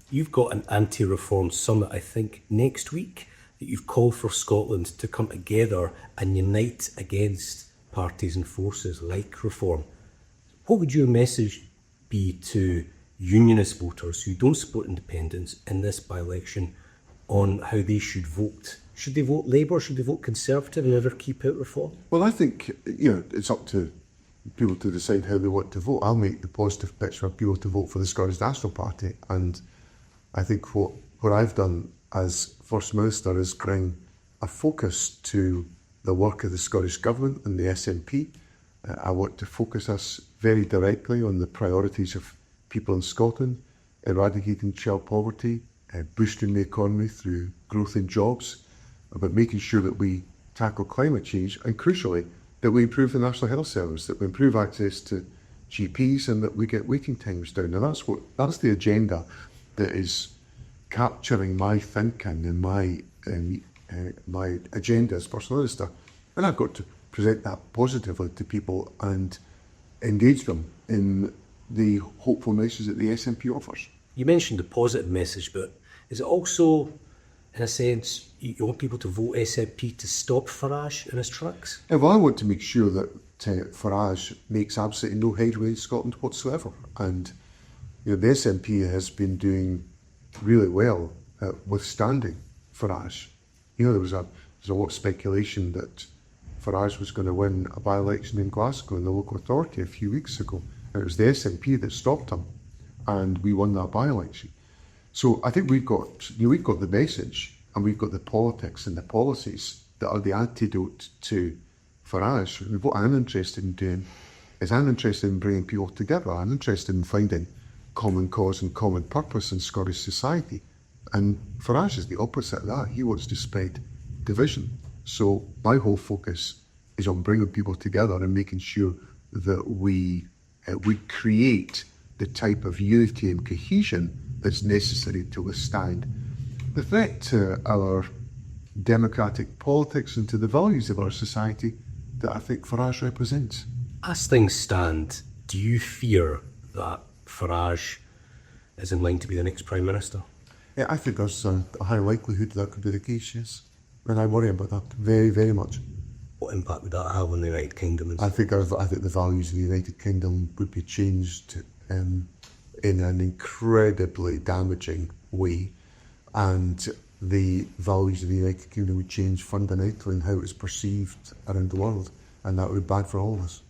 You've got an anti-reform summit, I think, next week, that you've called for Scotland to come together and unite against parties and forces like reform. What would your message be to unionist voters who don't support independence in this by-election on how they should vote? Should they vote Labour? Should they vote Conservative and ever keep out reform? Well, I think, it's up to people to decide how they want to vote. I'll make the positive pitch for people to vote for the Scottish National Party. And I think what I've done as First Minister is bring a focus to the work of the Scottish Government and the SNP. I want to focus us very directly on the priorities of people in Scotland, eradicating child poverty, boosting the economy through growth in jobs, about making sure that we tackle climate change, and crucially, that we improve the National Health Service, that we improve access to GPs, and that we get waiting times down. And that's the agenda that is capturing my thinking and my agenda as First Minister. And I've got to present that positively to people and engage them in the hopeful message that the SNP offers. You mentioned the positive message, but is it also, in a sense, you want people to vote SNP to stop Farage in his tracks? Yeah, well, I want to make sure that Farage makes absolutely no headway in Scotland whatsoever. And the SNP has been doing really well at withstanding Farage. There was a lot of speculation that Farage was going to win a by-election in Glasgow in the local authority a few weeks ago. And it was the SNP that stopped him, and we won that by-election. So I think we've got the message, and we've got the politics and the policies that are the antidote to Farage. And what I'm interested in doing is I'm interested in bringing people together. I'm interested in finding common cause and common purpose in Scottish society. And Farage is the opposite of that. He wants to spread division. So my whole focus is on bringing people together and making sure that we create the type of unity and cohesion that's necessary to withstand the threat to our democratic politics and to the values of our society that I think Farage represents. As things stand, do you fear that Farage is in line to be the next Prime Minister? Yeah, I think there's a high likelihood that could be the case, yes. And I worry about that very, very much. What impact would that have on the United Kingdom? I think the values of the United Kingdom would be changed in an incredibly damaging way, and the values of the United Kingdom would change fundamentally in how it's perceived around the world, and that would be bad for all of us.